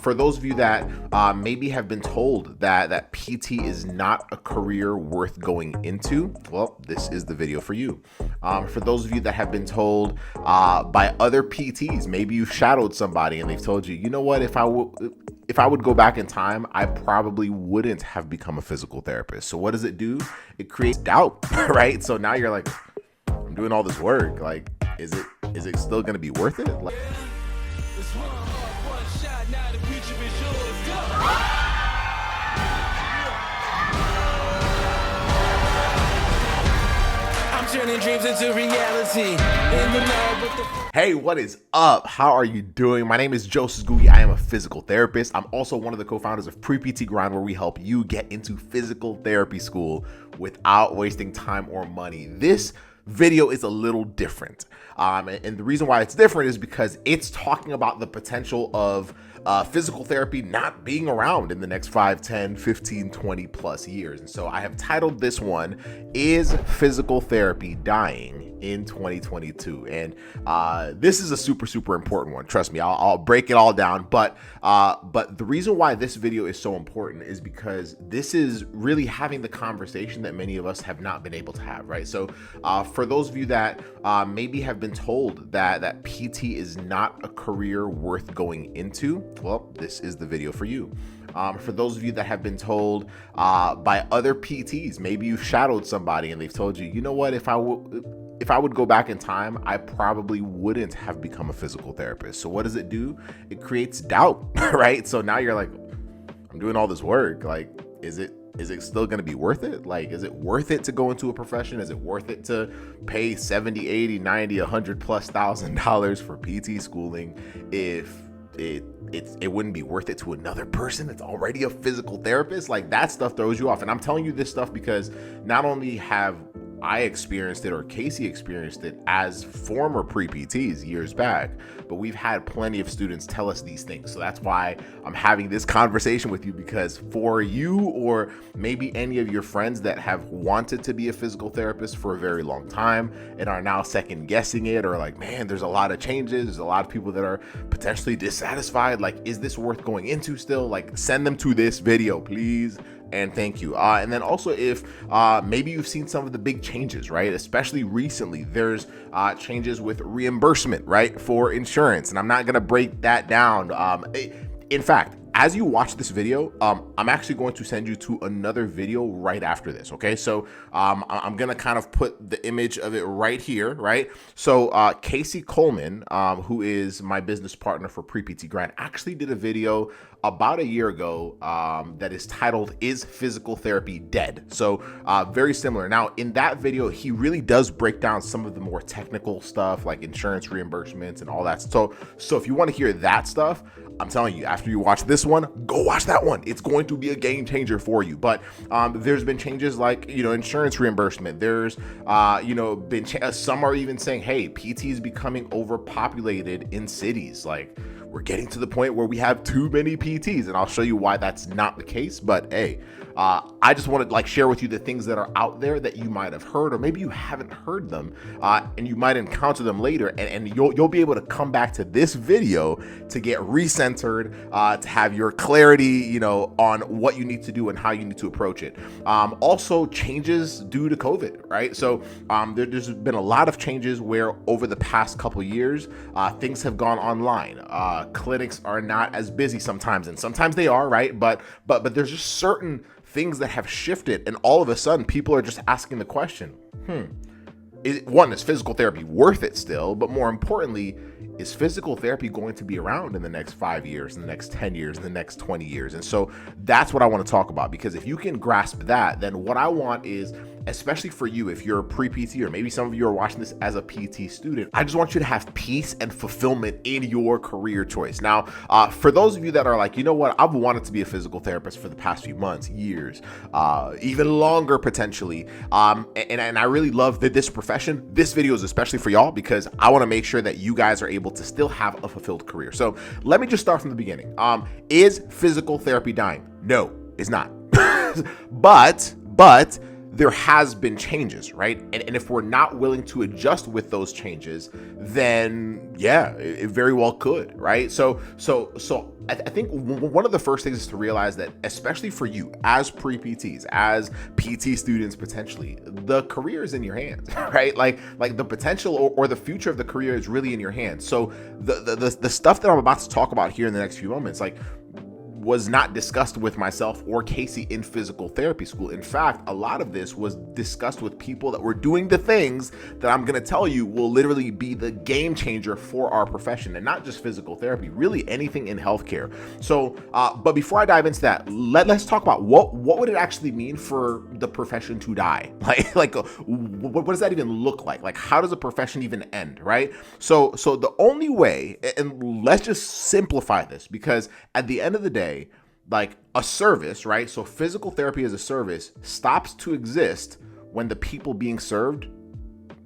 For those of you that maybe have been told that PT is not a career worth going into, well, this is the video for you. For those of you that have been told by other PTs, maybe you've shadowed somebody and they've told you, you know what, if I would go back in time, I probably wouldn't have become a physical therapist. So what does it do? It creates doubt, right? So now you're like, I'm doing all this work. Like, is it still going to be worth it? Like, turning dreams into reality. Hey, what is up? How are you doing? My name is Joseph Ngugi. I am a physical therapist. I'm also one of the co-founders of Pre-PT Grind, where we help you get into physical therapy school without wasting time or money. This video is a little different. And the reason why it's different is because it's talking about the potential of physical therapy not being around in the next 5, 10, 15, 20 plus years. And so I have titled this one, Is Physical Therapy Dying in 2022? And this is a super important one. Trust me, I'll break it all down. But the reason why this video is so important is because this is really having the conversation that many of us have not been able to have, right? So for those of you that maybe have been told that PT is not a career worth going into, well, this is the video for you. For those of you that have been told by other PTs, maybe you've shadowed somebody and they've told you, you know what, if I would go back in time, I probably wouldn't have become a physical therapist. So what does it do? It creates doubt, right? So now you're like, I'm doing all this work. Like, is it still going to be worth it? Like, is it worth it to go into a profession? Is it worth it to pay 70, 80, 90, $100,000+ for PT schooling if it wouldn't be worth it to another person that's already a physical therapist? Like, that stuff throws you off. And I'm telling you this stuff because not only have I experienced it, or Casey experienced it as former pre-PTs years back, but we've had plenty of students tell us these things. So that's why I'm having this conversation with you, because for you, or maybe any of your friends that have wanted to be a physical therapist for a very long time and are now second guessing it, or like, man, there's a lot of changes, there's a lot of people that are potentially dissatisfied, like, is this worth going into still? Like, send them to this video, please. And thank you. And then also, if maybe you've seen some of the big changes, right? Especially recently, there's changes with reimbursement, right, for insurance. And I'm not going to break that down. In fact, as you watch this video, I'm actually going to send you to another video right after this, okay? So I'm gonna kind of put the image of it right here, right? So Casey Coleman, who is my business partner for Pre-PT Grind, actually did a video about a year ago that is titled, Is Physical Therapy Dead? So very similar. Now, in that video, he really does break down some of the more technical stuff, like insurance reimbursements and all that. So if you want to hear that stuff, I'm telling you, after you watch this one, go watch that one. It's going to be a game changer for you. But there's been changes like, insurance reimbursement. There's, been some are even saying, hey, PT is becoming overpopulated in cities. Like, we're getting to the point where we have too many PTs, and I'll show you why that's not the case. But hey, I just want to share with you the things that are out there that you might have heard, or maybe you haven't heard them, and you might encounter them later, and you'll be able to come back to this video to get recentered, to have your clarity, on what you need to do and how you need to approach it. Also, changes due to COVID, right? So there's been a lot of changes where over the past couple years, things have gone online. Clinics are not as busy sometimes, and sometimes they are, right? But there's just certain things that have shifted, and all of a sudden people are just asking the question, is physical therapy worth it still? But more importantly, is physical therapy going to be around in the next 5 years, in the next 10 years, in the next 20 years? And so that's what I want to talk about, because if you can grasp that, then what I want is, especially for you, if you're a pre-PT, or maybe some of you are watching this as a PT student, I just want you to have peace and fulfillment in your career choice. Now, for those of you that are like, you know what, I've wanted to be a physical therapist for the past few months, years, even longer potentially, and I really love this profession, this video is especially for y'all, because I want to make sure that you guys are able to still have a fulfilled career. So let me just start from the beginning. Is physical therapy dying? No, it's not. but there has been changes, right? And if we're not willing to adjust with those changes, then yeah, it very well could, right? So I think one of the first things is to realize that, especially for you as pre-PTs, as PT students potentially, the career is in your hands, right? Like the potential or the future of the career is really in your hands. So the stuff that I'm about to talk about here in the next few moments, like, was not discussed with myself or Casey in physical therapy school. In fact, a lot of this was discussed with people that were doing the things that I'm going to tell you will literally be the game changer for our profession, and not just physical therapy, really anything in healthcare. So, but before I dive into that, let's talk about what would it actually mean for the profession to die? Like what does that even look like? Like, how does a profession even end, right? So the only way, and let's just simplify this, because at the end of the day, like a service, right? So physical therapy as a service stops to exist when the people being served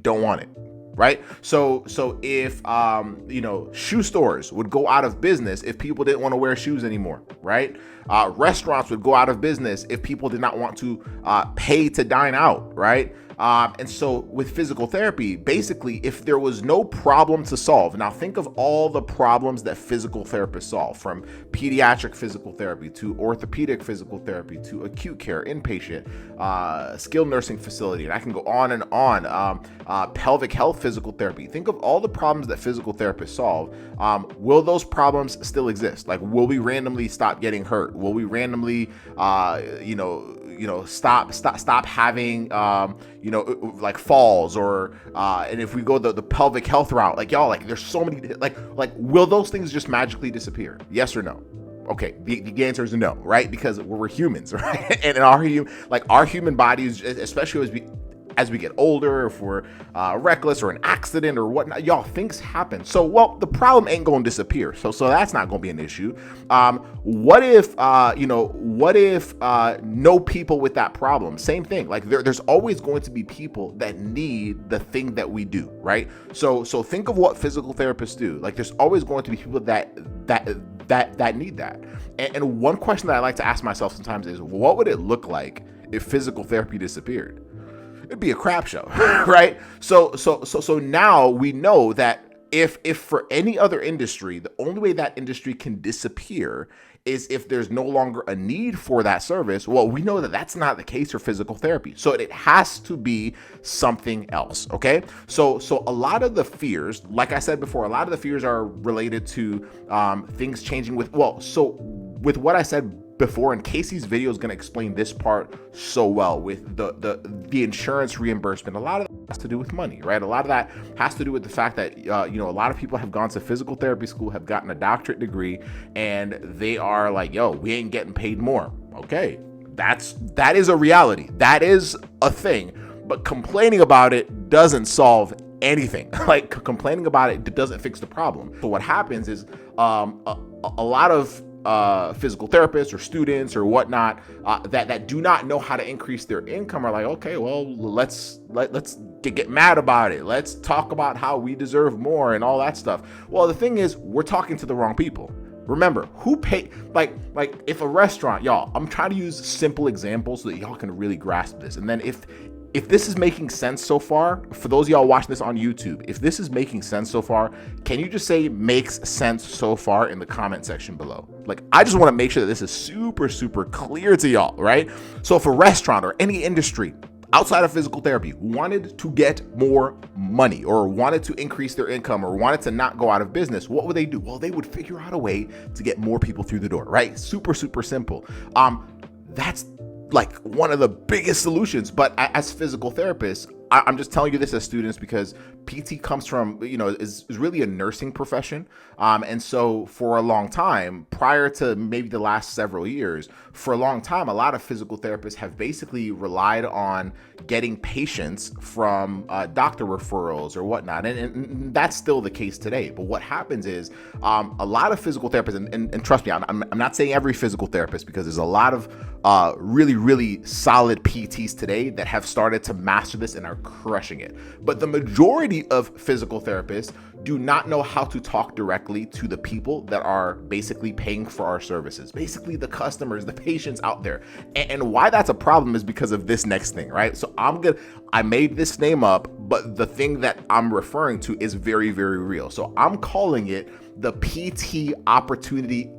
don't want it, right? So if shoe stores would go out of business if people didn't want to wear shoes anymore, right? Restaurants would go out of business if people did not want to pay to dine out, right? And so with physical therapy, basically, if there was no problem to solve, now think of all the problems that physical therapists solve, from pediatric physical therapy to orthopedic physical therapy to acute care, inpatient, skilled nursing facility, and I can go on and on, pelvic health physical therapy. Think of all the problems that physical therapists solve. Will those problems still exist? Like, will we randomly stop getting hurt? Will we randomly, stop having, like falls, or, and if we go the pelvic health route, like y'all, like there's so many, like, will those things just magically disappear? Yes or no? Okay, the answer is no, right? Because we're humans, right? And our human bodies, especially as we get older, if we're reckless or an accident or whatnot, y'all, things happen. So, well, the problem ain't going to disappear. So that's not going to be an issue. What if no people with that problem? Same thing. Like there's always going to be people that need the thing that we do, right? So think of what physical therapists do. Like there's always going to be people that need that. And one question that I like to ask myself sometimes is, what would it look like if physical therapy disappeared? It'd be a crap show, right? So now we know that if for any other industry, the only way that industry can disappear is if there's no longer a need for that service. Well, we know that that's not the case for physical therapy. So it has to be something else, okay? So a lot of the fears, like I said before, a lot of the fears are related to things changing with what I said before, and Casey's video is going to explain this part so well with the insurance reimbursement. A lot of that has to do with money, right? A lot of that has to do with the fact that a lot of people have gone to physical therapy school, have gotten a doctorate degree, and they are like, yo, we ain't getting paid more. Okay, that is a reality. That is a thing. But complaining about it doesn't solve anything. Like, complaining about it doesn't fix the problem. So what happens is a lot of physical therapists or students or whatnot that do not know how to increase their income are like, okay, well, let's get mad about it. Let's talk about how we deserve more and all that stuff. Well, the thing is, we're talking to the wrong people. Remember, who pay, like if a restaurant, y'all, I'm trying to use simple examples so that y'all can really grasp this. And then if this is making sense so far, for those of y'all watching this on YouTube, if this is making sense so far, can you just say makes sense so far in the comment section below? Like, I just want to make sure that this is super, super clear to y'all, right? So if a restaurant or any industry outside of physical therapy wanted to get more money, or wanted to increase their income, or wanted to not go out of business, what would they do? Well, they would figure out a way to get more people through the door, right? Super, super simple. That's like one of the biggest solutions. But as physical therapists, I'm just telling you this as students, because PT comes from, is really a nursing profession. And so for a long time, prior to maybe the last several years, for a long time, a lot of physical therapists have basically relied on getting patients from doctor referrals or whatnot. And that's still the case today. But what happens is a lot of physical therapists, and trust me, I'm not saying every physical therapist, because there's a lot of really, really solid PTs today that have started to master this and are crushing it. But the majority majority of physical therapists do not know how to talk directly to the people that are basically paying for our services, basically the customers, the patients out there. And why that's a problem is because of this next thing, right? So I made this name up, but the thing that I'm referring to is very, very real. So I'm calling it the PT opportunity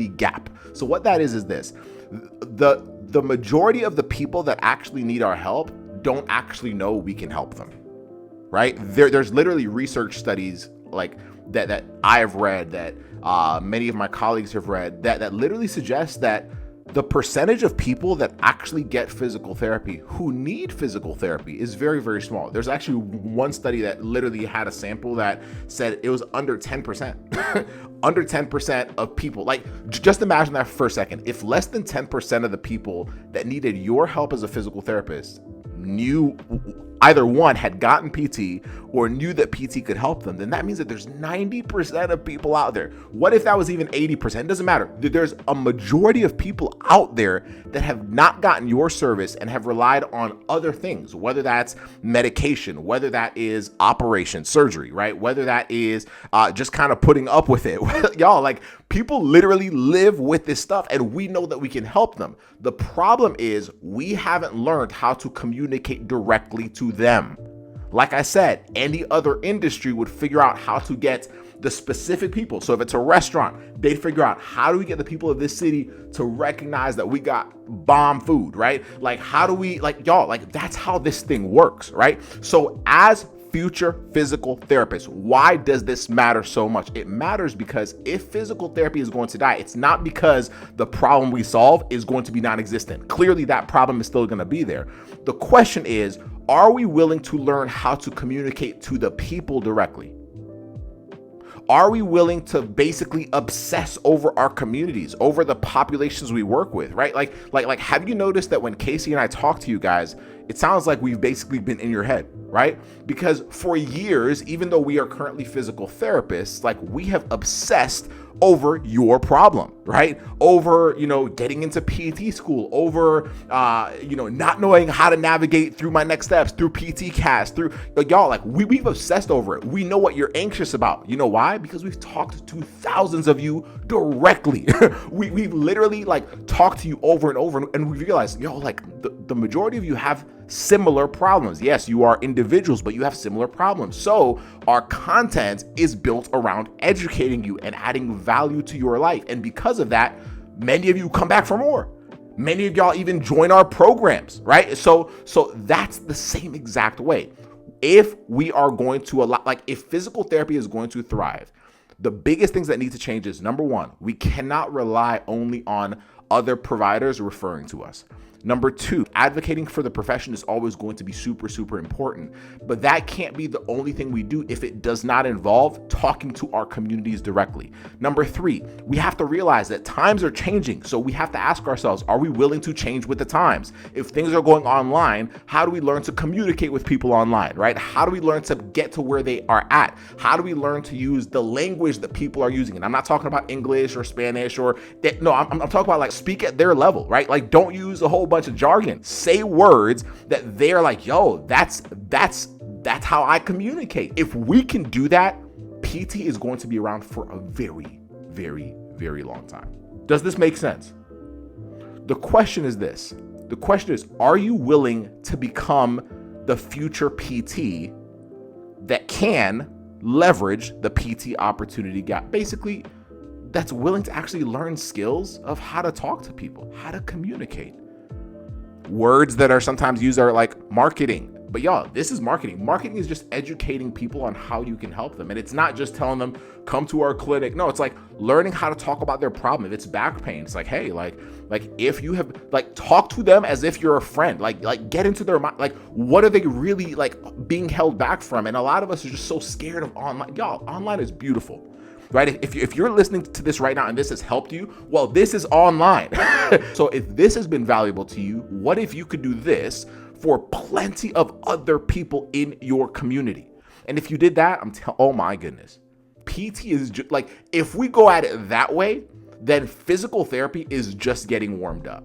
gap. So what that is this: the majority of the people that actually need our help don't actually know we can help them, right? There's literally research studies like that I have read, that many of my colleagues have read, that literally suggests that the percentage of people that actually get physical therapy who need physical therapy is very, very small. There's actually one study that literally had a sample that said it was under 10%. Under 10% of people. Like, just imagine that for a second. If less than 10% of the people that needed your help as a physical therapist knew, either one, had gotten PT or knew that PT could help them, then that means that there's 90% of people out there. What if that was even 80%? It doesn't matter. There's a majority of people out there that have not gotten your service and have relied on other things, whether that's medication, whether that is operation, surgery, right? Whether that is just kind of putting up with it. Y'all, like, people literally live with this stuff, and we know that we can help them. The problem is we haven't learned how to communicate directly to them. Like I said, any other industry would figure out how to get the specific people. So if it's a restaurant, they'd figure out, how do we get the people of this city to recognize that we got bomb food, right? Like, how do we, like, y'all, like, that's how this thing works, right? So as future physical therapists, why does this matter so much? It matters because if physical therapy is going to die, it's not because the problem we solve is going to be non-existent. Clearly, that problem is still going to be there. The question is, are we willing to learn how to communicate to the people directly? Are we willing to basically obsess over our communities, over the populations we work with, right? Like, have you noticed that when Casey and I talk to you guys, it sounds like we've basically been in your head, right? Because for years, even though we are currently physical therapists, like, we have obsessed over your problem, right? Over, getting into PT school, over, not knowing how to navigate through my next steps, through PT cast, through, y'all, like, we've obsessed over it. We know what you're anxious about. You know why? Because we've talked to thousands of you directly. We've literally, like, talked to you over and over, and we realized, like, the majority of you have similar problems. Yes, you are individuals, but you have similar problems. So our content is built around educating you and adding value to your life. And because of that, many of you come back for more. Many of y'all even join our programs, right? So that's the same exact way. If we are going to allow, like, if physical therapy is going to thrive, the biggest things that need to change is, number one, we cannot rely only on other providers referring to us. Number two, advocating for the profession is always going to be super, super important, but that can't be the only thing we do if it does not involve talking to our communities directly. Number three, we have to realize that times are changing, so we have to ask ourselves, are we willing to change with the times? If things are going online, how do we learn to communicate with people online, right? How do we learn to get to where they are at? How do we learn to use the language that people are using? And I'm not talking about English or Spanish or that. No, I'm talking about, like, speak at their level, right? Like, don't use a whole bunch of jargon. Say words that they're like, yo, that's how I communicate. If we can do that, PT is going to be around for a very, very, very long time. Does this make sense? The question is this. The question is, are you willing to become the future PT that can leverage the PT opportunity gap? Basically, that's willing to actually learn skills of how to talk to people, how to communicate. Words that are sometimes used are like marketing. But y'all, this is marketing. Marketing is just educating people on how you can help them. And it's not just telling them, come to our clinic. No, it's like learning how to talk about their problem. If it's back pain, it's like, hey, like if you have, like, talk to them as if you're a friend, like get into their mind. Like, what are they really, like, being held back from? And a lot of us are just so scared of online. Y'all, online is beautiful. Right? If you're listening to this right now and this has helped you, well, this is online. So if this has been valuable to you, what if you could do this for plenty of other people in your community? And if you did that, oh my goodness. PT is just like, if we go at it that way, then physical therapy is just getting warmed up.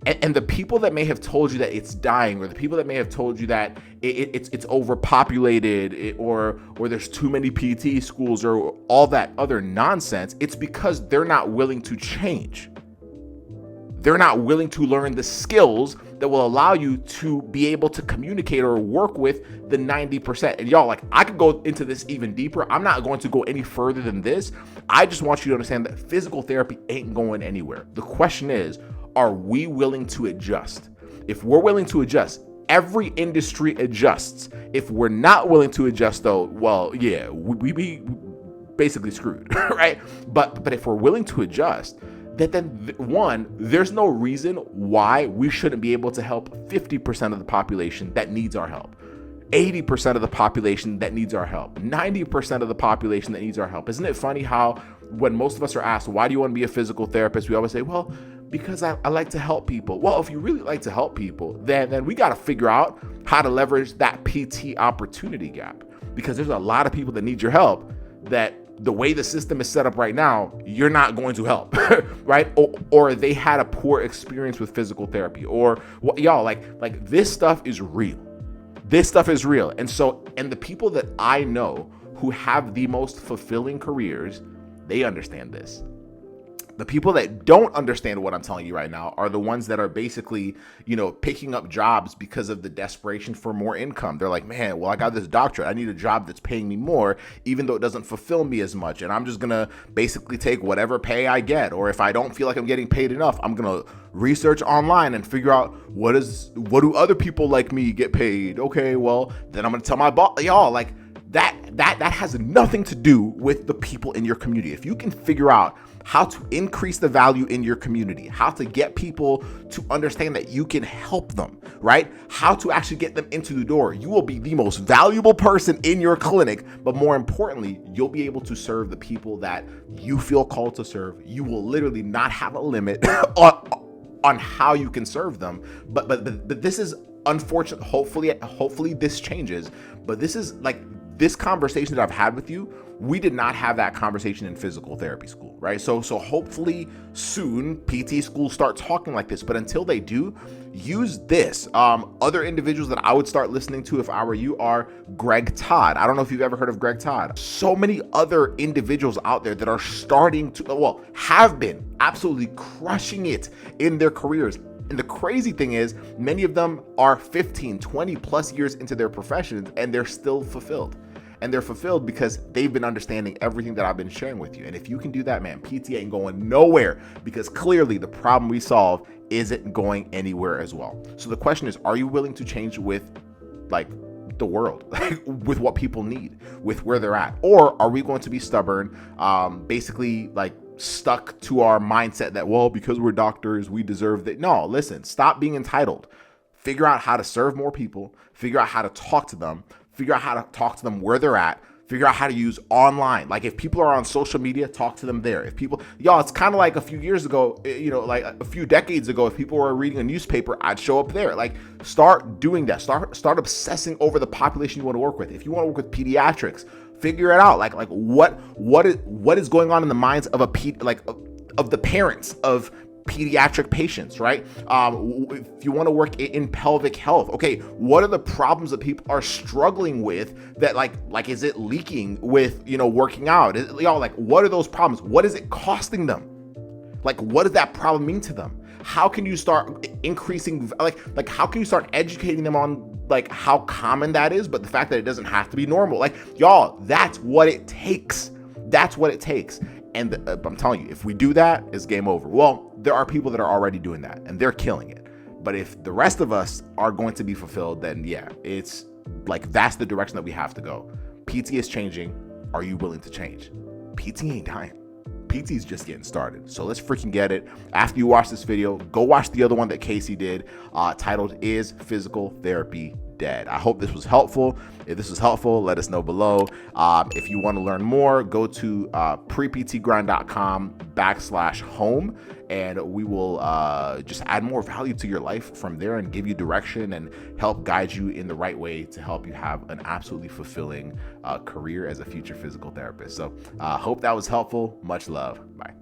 And the people that may have told you that it's dying, or the people that may have told you that it's overpopulated, or there's too many PT schools, or all that other nonsense, it's because they're not willing to change. They're not willing to learn the skills that will allow you to be able to communicate or work with the 90%. And y'all, like, I could go into this even deeper. I'm not going to go any further than this. I just want you to understand that physical therapy ain't going anywhere. The question is, are we willing to adjust? If we're willing to adjust, every industry adjusts. If we're not willing to adjust, though, well, yeah, we be basically screwed, right? But if we're willing to adjust, then one, there's no reason why we shouldn't be able to help 50% of the population that needs our help, 80% of the population that needs our help, 90% of the population that needs our help. Isn't it funny how when most of us are asked, why do you want to be a physical therapist? We always say, well, because I like to help people. Well, if you really like to help people, then we got to figure out how to leverage that PT opportunity gap, because there's a lot of people that need your help that the way the system is set up right now, you're not going to help, right? Or they had a poor experience with physical therapy, or y'all, like this stuff is real. This stuff is real. And the people that I know who have the most fulfilling careers, they understand this. The people that don't understand what I'm telling you right now are the ones that are basically, picking up jobs because of the desperation for more income. They're like, man, well, I got this doctorate. I need a job that's paying me more, even though it doesn't fulfill me as much. And I'm just going to basically take whatever pay I get. Or if I don't feel like I'm getting paid enough, I'm going to research online and figure out what do other people like me get paid? Okay, well, then I'm going to tell my boss, y'all, like that has nothing to do with the people in your community. If you can figure out how to increase the value in your community, how to get people to understand that you can help them, right? How to actually get them into the door. You will be the most valuable person in your clinic, but more importantly, you'll be able to serve the people that you feel called to serve. You will literally not have a limit on how you can serve them. But this is unfortunate. Hopefully this changes. But this is like this conversation that I've had with you. We did not have that conversation in physical therapy school, right? So hopefully soon PT schools start talking like this. But until they do, use this. Other individuals that I would start listening to if I were you are Greg Todd. I don't know if you've ever heard of Greg Todd. So many other individuals out there that are starting to, have been absolutely crushing it in their careers. And the crazy thing is, many of them are 15, 20 plus years into their professions, and they're still fulfilled. And they're fulfilled because they've been understanding everything that I've been sharing with you. And if you can do that, man, PT ain't going nowhere, because clearly the problem we solve isn't going anywhere as well. So the question is, are you willing to change with the world, with what people need, with where they're at? Or are we going to be stubborn, basically stuck to our mindset that, well, because we're doctors, we deserve that? No, listen, stop being entitled. Figure out how to serve more people, figure out how to talk to them, figure out how to talk to them where they're at, figure out how to use online. Like if people are on social media, talk to them there. If people, it's kind of like a few years ago, like a few decades ago, if people were reading a newspaper, I'd show up there. Like start doing that. Start obsessing over the population you want to work with. If you want to work with pediatrics, figure it out. Like what is going on in the minds of of the parents of pediatric patients, right? If you want to work in pelvic health, okay, what are the problems that people are struggling with? That like is it leaking with working out? What are those problems? What is it costing them? Like, what does that problem mean to them? How can you start increasing, how can you start educating them on how common that is, but the fact that it doesn't have to be normal? That's what it takes. That's what it takes. And I'm telling you, if we do that, it's game over. Well, there are people that are already doing that and they're killing it. But if the rest of us are going to be fulfilled, then yeah, it's that's the direction that we have to go. PT is changing. Are you willing to change? PT ain't dying. PT is just getting started. So let's freaking get it. After you watch this video, go watch the other one that Casey did, titled Is Physical Therapy Dead? I hope this was helpful. If this was helpful, let us know below. If you want to learn more, go to preptgrind.com/home, and we will just add more value to your life from there and give you direction and help guide you in the right way to help you have an absolutely fulfilling career as a future physical therapist. So hope that was helpful. Much love. Bye.